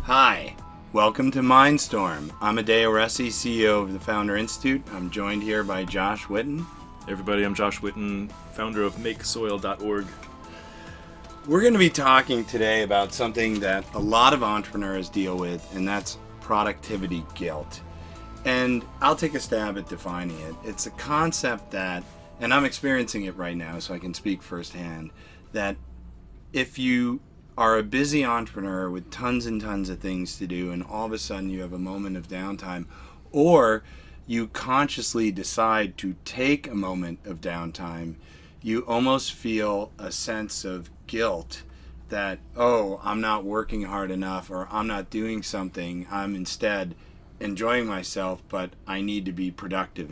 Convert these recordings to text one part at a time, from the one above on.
Hi, welcome to Mindstorm. I'm Adeo Ressi, CEO of the Founder Institute. I'm joined here by Josh Whiton. Hey everybody, I'm Josh Whiton, founder of Makesoil.org. We're going to be talking today about something that a lot of entrepreneurs deal with, and that's productivity guilt. And I'll take a stab at defining it. It's a concept that, and I'm experiencing it right now, so I can speak firsthand, that if you are a busy entrepreneur with tons and tons of things to do, and all of a sudden you have a moment of downtime, or you consciously decide to take a moment of downtime, you almost feel a sense of guilt that, oh, I'm not working hard enough, or I'm not doing something, I'm instead enjoying myself, but I need to be productive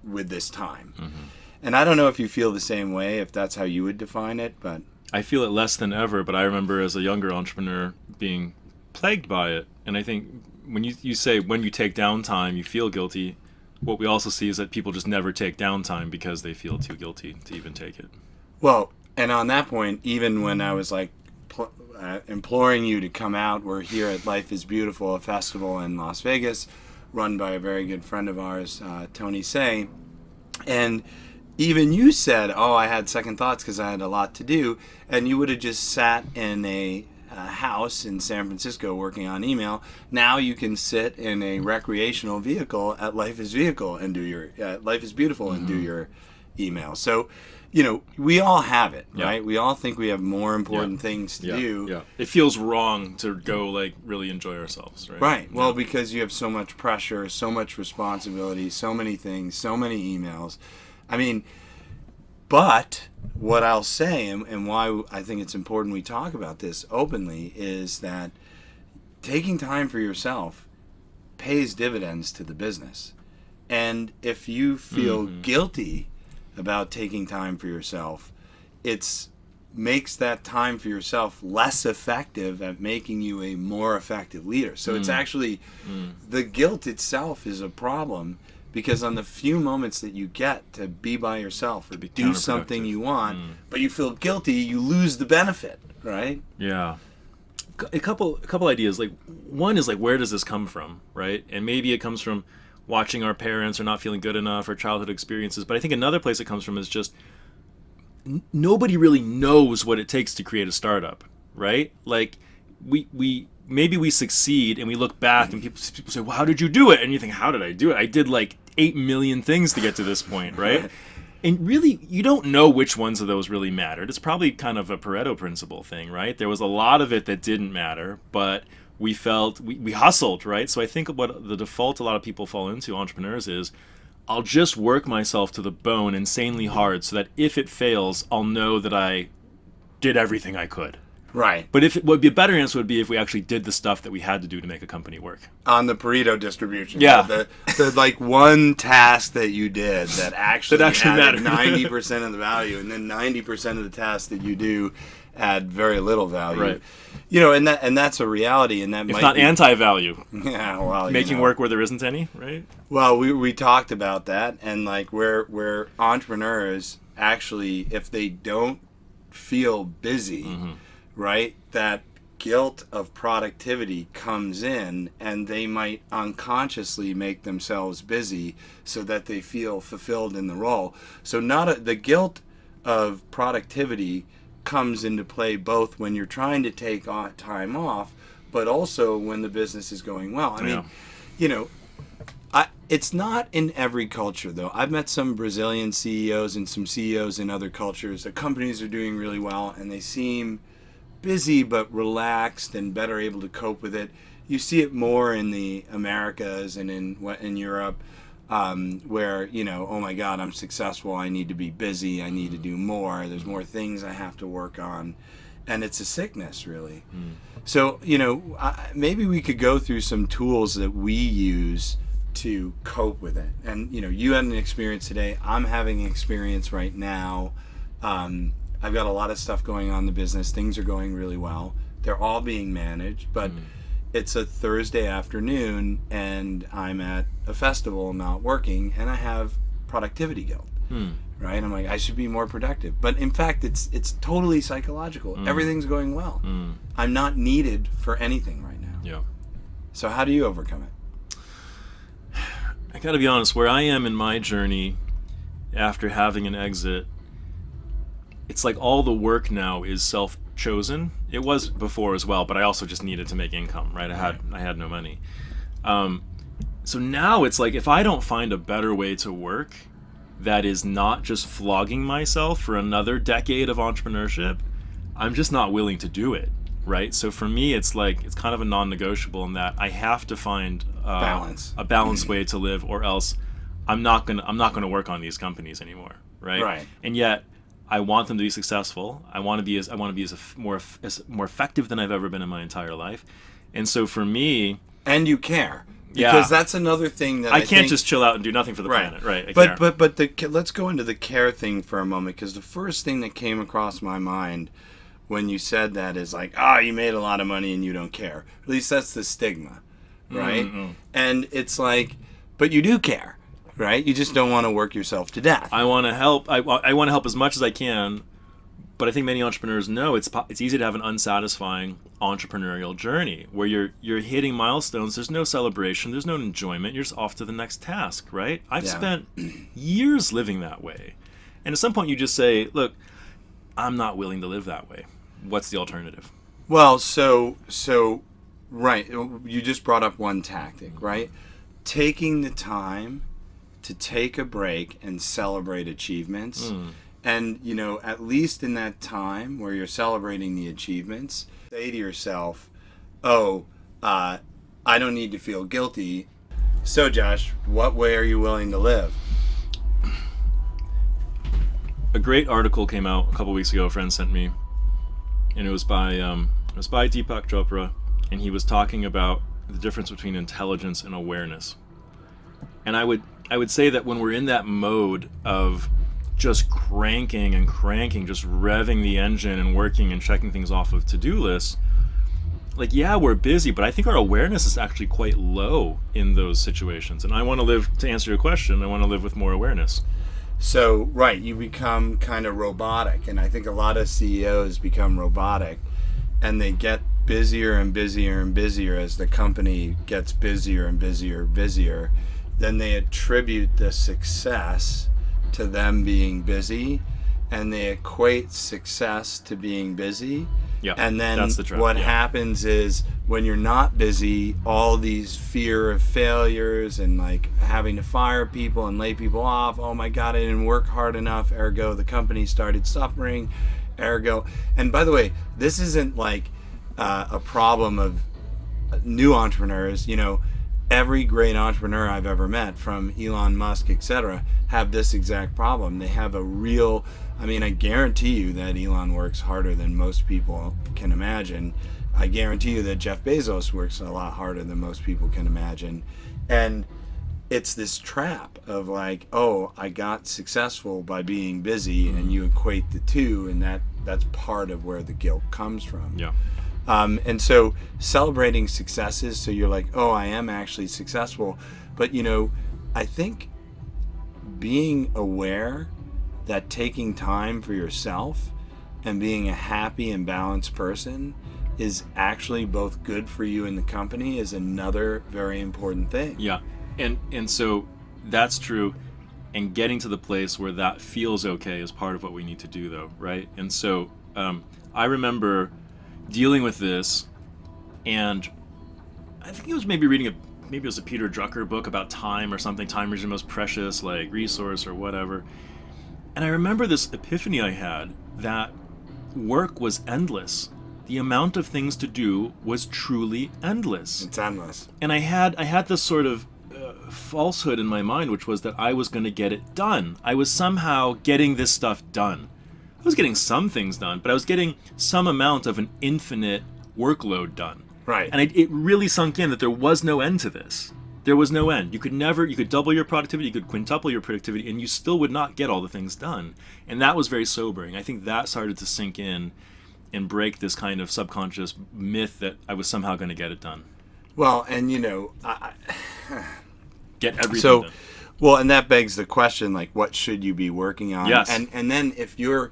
with this time. Mm-hmm. And I don't know if you feel the same way, if that's how you would define it, but I feel it less than ever, but I remember as a younger entrepreneur being plagued by it. And I think when you say when you take downtime, you feel guilty, what we also see is that people just never take downtime because they feel too guilty to even take it. Well, and on that point, even when I was like imploring you to come out, we're here at Life is Beautiful, a festival in Las Vegas, run by a very good friend of ours, Tony Say, and even you said, oh, I had second thoughts because I had a lot to do, and you would have just sat in a house in San Francisco working on email. Now you can sit in a recreational vehicle at Life is Beautiful and do your and do your email. So, you know, we all have it, right? We all think we have more important things to do. Yeah. It feels wrong to go like really enjoy ourselves, right? Right. Well, because you have so much pressure, so much responsibility, so many things, so many emails. I mean, but what I'll say, and why I think it's important we talk about this openly, is that taking time for yourself pays dividends to the business. And if you feel guilty about taking time for yourself, it makes that time for yourself less effective at making you a more effective leader. So it's actually, the guilt itself is a problem. Because on the few moments that you get to be by yourself or do something you want, but you feel guilty, you lose the benefit, right? Yeah. A couple ideas. Like, one is like, where does this come from, right? And maybe it comes from watching our parents or not feeling good enough or childhood experiences. But I think another place it comes from is just nobody really knows what it takes to create a startup, right? Like, maybe we succeed and we look back and people say, well, how did you do it? And you think, how did I do it? I did like 8 million things to get to this point, right? And really, you don't know which ones of those really mattered. It's probably kind of a Pareto principle thing, right? There was a lot of it that didn't matter, but we felt, we hustled, right? So I think what the default a lot of people fall into, entrepreneurs, is I'll just work myself to the bone insanely hard so that if it fails, I'll know that I did everything I could. Right. But if it would be a better answer would be if we actually did the stuff that we had to do to make a company work. On the Pareto distribution. Yeah. The like one task that you did that actually added mattered. 90% of the value, and then 90% of the tasks that you do add very little value. Right. You know, and that's a reality, and that if might not be anti-value. Yeah, well, making work where there isn't any, right? Well, we talked about that, and like where entrepreneurs actually, if they don't feel busy, right, that guilt of productivity comes in, and they might unconsciously make themselves busy so that they feel fulfilled in the role. So the guilt of productivity comes into play both when you're trying to take time off, but also when the business is going well. I mean, you know, it's not in every culture, though. I've met some Brazilian CEOs and some CEOs in other cultures. The companies are doing really well, and they seem busy but relaxed and better able to cope with it. You see it more in the Americas and in Europe, where, you know, oh my God, I'm successful, I need to be busy, I need to do more, there's more things I have to work on, and it's a sickness, really. So, you know, maybe we could go through some tools that we use to cope with it. And, you know, you had an experience today, I'm having an experience right now. I've got a lot of stuff going on in the business. Things are going really well. They're all being managed, but it's a Thursday afternoon and I'm at a festival not working, and I have productivity guilt. Right? I'm like, I should be more productive. But in fact, it's totally psychological. Everything's going well. I'm not needed for anything right now. Yeah. So how do you overcome it? I got to be honest, where I am in my journey after having an exit, it's like all the work now is self-chosen. It was before as well, but I also just needed to make income, right? I had no money. So now it's like, if I don't find a better way to work that is not just flogging myself for another decade of entrepreneurship, I'm just not willing to do it, right? So for me, it's like, it's kind of a non-negotiable in that I have to find a balanced way to live, or else I'm not gonna work on these companies anymore, right? Right. And yet I want them to be successful. I want to be as more effective than I've ever been in my entire life. And so for me, and you care. Because that's another thing that I can't think, just chill out and do nothing for the planet, right? But let's go into the care thing for a moment, because the first thing that came across my mind when you said that is like, you made a lot of money and you don't care. At least that's the stigma, right? Mm-hmm. And it's like, but you do care, right? You just don't want to work yourself to death. I want to help. I want to help as much as I can. But I think many entrepreneurs know it's easy to have an unsatisfying entrepreneurial journey where you're hitting milestones. There's no celebration. There's no enjoyment. You're just off to the next task, right? I've spent years living that way. And at some point you just say, look, I'm not willing to live that way. What's the alternative? Well, so right. You just brought up one tactic, right? Taking the time to take a break and celebrate achievements. And, at least in that time where you're celebrating the achievements, say to yourself, I don't need to feel guilty. So, Josh, what way are you willing to live? A great article came out a couple weeks ago, a friend sent me, and it was by Deepak Chopra, and he was talking about the difference between intelligence and awareness. And I would say that when we're in that mode of just cranking, just revving the engine and working and checking things off of to-do lists, like, we're busy, but I think our awareness is actually quite low in those situations. And I want to live, to answer your question, I want to live with more awareness. So, right, you become kind of robotic, and I think a lot of CEOs become robotic, and they get busier and busier and busier as the company gets busier and busier. Then they attribute the success to them being busy, and they equate success to being busy. Yeah, and then that's the trap. What happens is, when you're not busy, all these fear of failures and like having to fire people and lay people off. Oh my God, I didn't work hard enough. Ergo, the company started suffering. Ergo, and by the way, this isn't like a problem of new entrepreneurs. Every great entrepreneur I've ever met, from Elon Musk, etc., have this exact problem. They have a real, I guarantee you that Elon works harder than most people can imagine. I guarantee you that Jeff Bezos works a lot harder than most people can imagine. And it's this trap of like, I got successful by being busy, and you equate the two, and that's part of where the guilt comes from. Yeah. And so celebrating successes, so you're like, I am actually successful. But, I think being aware that taking time for yourself and being a happy and balanced person is actually both good for you and the company is another very important thing. Yeah. And so that's true. And getting to the place where that feels okay is part of what we need to do, though, right? And so I remember dealing with this, and I think it was maybe reading maybe it was a Peter Drucker book about time or something. Time is your most precious resource or whatever. And I remember this epiphany I had that work was endless. The amount of things to do was truly endless. It's endless. And I had this sort of falsehood in my mind, which was that I was going to get it done. I was somehow getting this stuff done. I was getting some things done, but I was getting some amount of an infinite workload done. Right. And it really sunk in that there was no end to this. There was no end. You could double your productivity, you could quintuple your productivity, and you still would not get all the things done. And that was very sobering. I think that started to sink in and break this kind of subconscious myth that I was somehow going to get it done. Well, and get everything so done. Well, and that begs the question, like, what should you be working on? Yes. And then if you're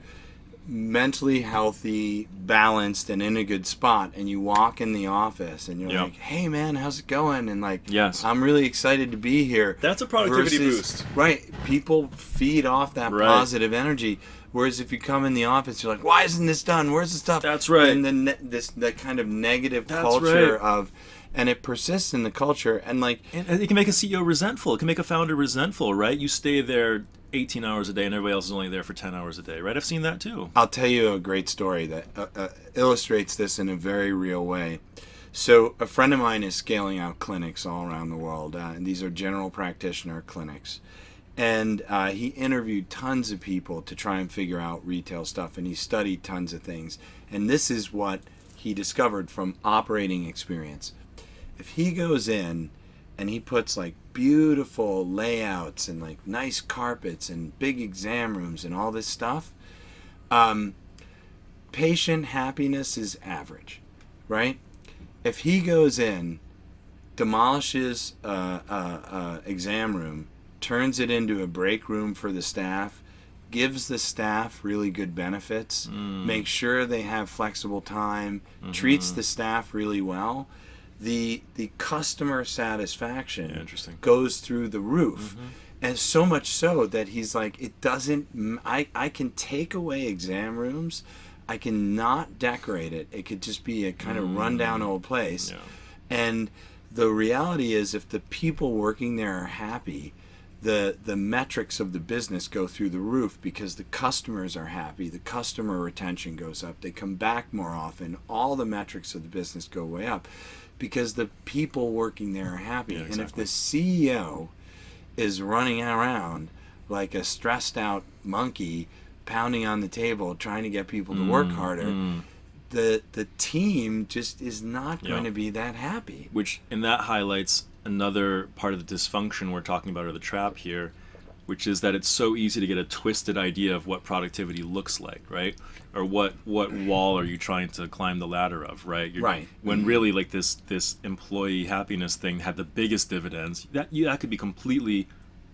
mentally healthy, balanced, and in a good spot, and you walk in the office and you're Yep. like, hey, man, how's it going? And like, Yes. I'm really excited to be here. That's a productivity Versus- boost. Right. People feed off that Right. positive energy. Whereas if you come in the office, you're like, why isn't this done? Where's the stuff? That's right. And then the kind of negative That's culture right. of, and it persists in the culture. And like, And it can make a CEO resentful. It can make a founder resentful, right? You stay there 18 hours a day and everybody else is only there for 10 hours a day, right? I've seen that too. I'll tell you a great story that illustrates this in a very real way. So a friend of mine is scaling out clinics all around the world, and these are general practitioner clinics. And he interviewed tons of people to try and figure out retail stuff, and he studied tons of things. And this is what he discovered from operating experience. If he goes in and he puts like beautiful layouts and like nice carpets and big exam rooms and all this stuff, patient happiness is average, right? If he goes in, demolishes exam room, turns it into a break room for the staff, gives the staff really good benefits, makes sure they have flexible time, treats the staff really well, the customer satisfaction Interesting. goes through the roof. And so much so that he's like, it doesn't, I can take away exam rooms, I can not decorate it, it could just be a kind of rundown old place. Yeah. And the reality is, if the people working there are happy, the metrics of the business go through the roof because the customers are happy, the customer retention goes up, they come back more often, all the metrics of the business go way up because the people working there are happy. Yeah, And if exactly. the CEO is running around like a stressed out monkey, pounding on the table trying to get people to work harder, the team just is not going to be that happy. And that highlights another part of the dysfunction we're talking about, or the trap here, which is that it's so easy to get a twisted idea of what productivity looks like, right? Or what wall are you trying to climb the ladder of, right? Right. When really, like, this employee happiness thing had the biggest dividends. That could be completely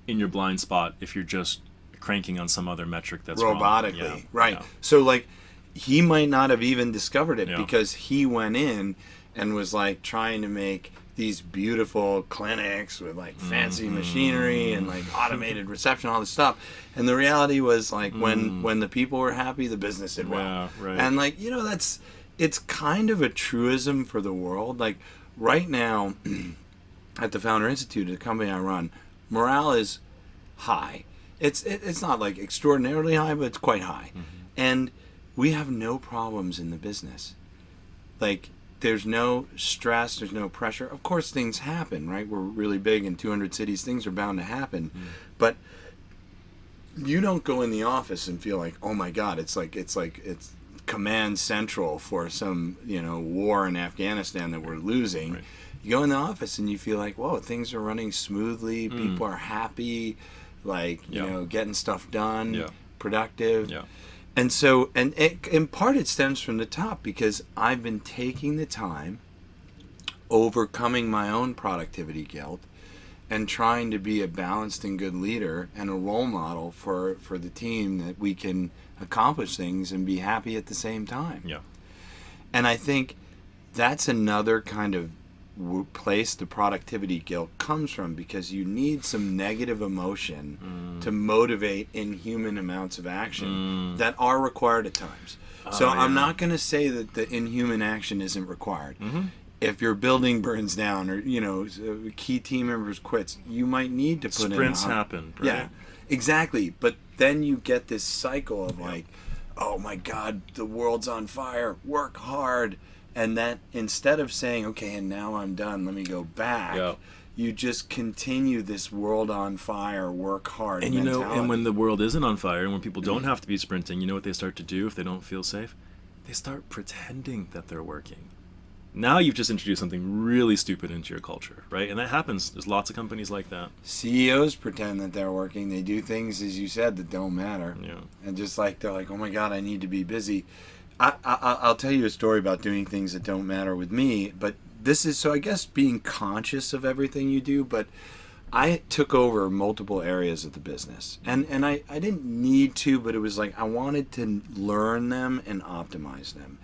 in your blind spot if you're just cranking on some other metric that's wrong. Robotically, Yeah, right. yeah. So like, he might not have even discovered it Yeah. because he went in and was like trying to make these beautiful clinics with like fancy machinery and like automated reception, all this stuff. And the reality was like, when the people were happy, the business did well. Yeah, right. And like, it's kind of a truism for the world. Like right now at the Founder Institute, the company I run, morale is high. It's not like extraordinarily high, but it's quite high. And we have no problems in the business. Like, there's no stress, there's no pressure. Of course, things happen, right? We're really big in 200 cities. Things are bound to happen. But you don't go in the office and feel like, oh my God, it's command central for some, war in Afghanistan that we're losing. Right. You go in the office and you feel like, whoa, things are running smoothly. People are happy, like, getting stuff done, productive. Yeah. And so, in part it stems from the top because I've been taking the time, overcoming my own productivity guilt, and trying to be a balanced and good leader and a role model for the team, that we can accomplish things and be happy at the same time. Yeah. And I think that's another kind of place the productivity guilt comes from, because you need some negative emotion to motivate inhuman amounts of action that are required at times. So I'm not going to say that the inhuman action isn't required. If your building burns down, or key team members quits, you might need to put Sprints in happen, right? Yeah, exactly. But then you get this cycle of like, oh my God, the world's on fire, work hard. And that, instead of saying, okay, and now I'm done, let me go back, you just continue this world on fire, work hard And mentality. and when the world isn't on fire and when people don't have to be sprinting, you know what they start to do if they don't feel safe? They start pretending that they're working. Now you've just introduced something really stupid into your culture, right? And that happens. There's lots of companies like that. CEOs pretend that they're working. They do things, as you said, that don't matter. Yeah. And just like, they're like, oh my God, I need to be busy. I'll tell you a story about doing things that don't matter with me, but this is, so I guess being conscious of everything you do, but I took over multiple areas of the business, and I didn't need to, but it was like I wanted to learn them and optimize them.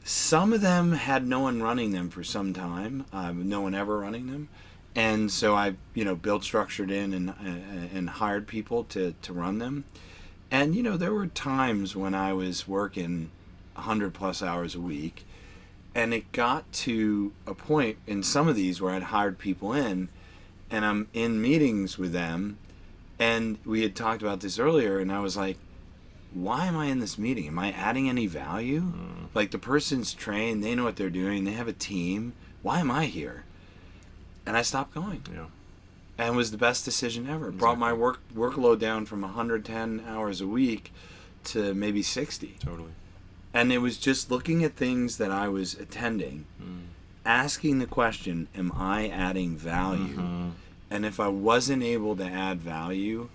Some of them had no one running them for some time, no one ever running them, and so I built, structured in, and hired people to run them. And there were times when I was working 100 plus hours a week, and it got to a point in some of these where I'd hired people in, and I'm in meetings with them, and we had talked about this earlier, and I was like, why am I in this meeting? Am I adding any value? Like, the person's trained, they know what they're doing, they have a team. Why am I here? And I stopped going. Yeah. And it was the best decision ever. It Exactly. brought my workload down from 110 hours a week to maybe 60. Totally. And it was just looking at things that I was attending, asking the question, am I adding value? And if I wasn't able to add value,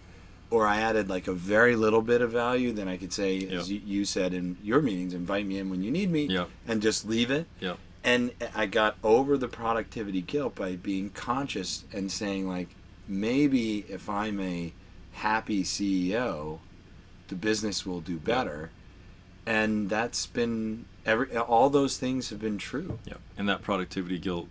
or I added like a very little bit of value, then I could say, as you said in your meetings, invite me in when you need me, and just leave it. Yep. And I got over the productivity guilt by being conscious and saying, like, maybe if I'm a happy CEO, the business will do better. And that's been all those things have been true. Yeah, and that productivity guilt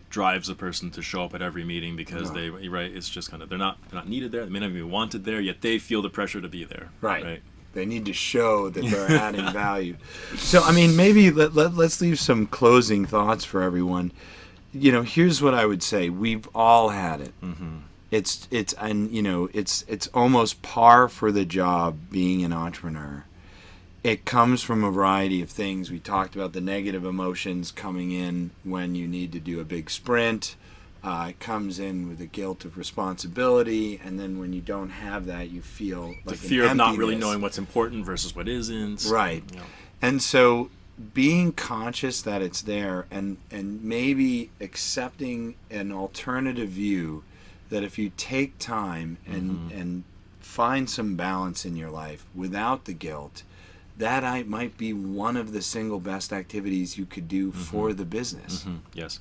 drives a person to show up at every meeting because it's just kind of they're not needed there. They may not even be wanted there, yet they feel the pressure to be there. Right. They need to show that they're adding value. So, I mean, maybe let's leave some closing thoughts for everyone. Here's what I would say: we've all had it. It's almost par for the job being an entrepreneur. It comes from a variety of things. We talked about the negative emotions coming in when you need to do a big sprint. It comes in with the guilt of responsibility, and then when you don't have that, you feel like the fear of not really knowing what's important versus what isn't. Right. And so being conscious that it's there, and maybe accepting an alternative view that if you take time and find some balance in your life without the guilt, that might be one of the single best activities you could do for the business. Yes.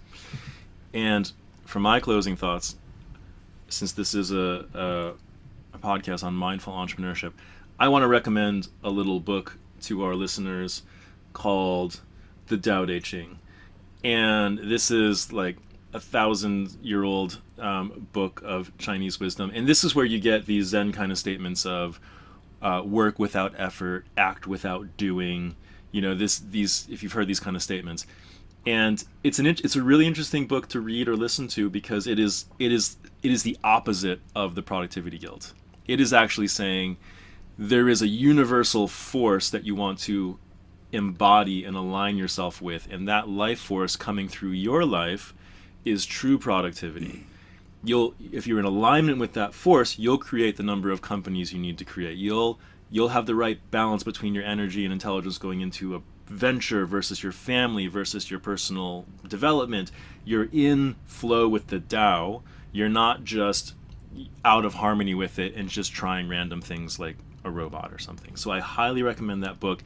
And for my closing thoughts, since this is a podcast on mindful entrepreneurship, I want to recommend a little book to our listeners called The Tao Te Ching. And this is like 1,000-year-old book of Chinese wisdom. And this is where you get these Zen kind of statements of work without effort, act without doing. These if you've heard these kind of statements, and it's a really interesting book to read or listen to because it is the opposite of the productivity guilt. It is actually saying there is a universal force that you want to embody and align yourself with, and that life force coming through your life is true productivity. If you're in alignment with that force, you'll create the number of companies you need to create. You'll have the right balance between your energy and intelligence going into a venture versus your family versus your personal development. You're in flow with the Tao. You're not just out of harmony with it and just trying random things like a robot or something. So I highly recommend that book.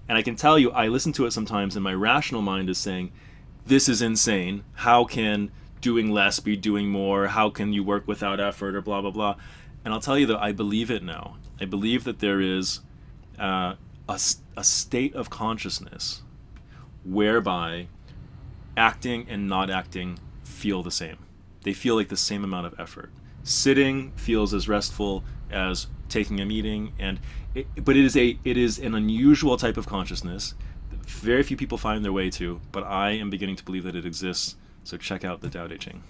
And I can tell you, I listen to it sometimes and my rational mind is saying, this is insane. How can doing less be doing more? How can you work without effort or blah, blah, blah? And I'll tell you though, I believe it now. I believe that there is a state of consciousness whereby acting and not acting feel the same. They feel like the same amount of effort. Sitting feels as restful as taking a meeting, but it is an unusual type of consciousness that very few people find their way to, but I am beginning to believe that it exists. So check out the Tao Te Ching.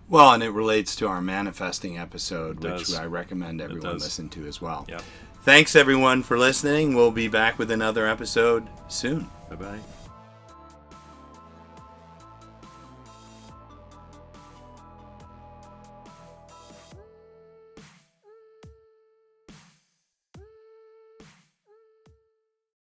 Well, and it relates to our manifesting episode, which I recommend everyone listen to as well. Yeah. Thanks, everyone, for listening. We'll be back with another episode soon. Bye-bye.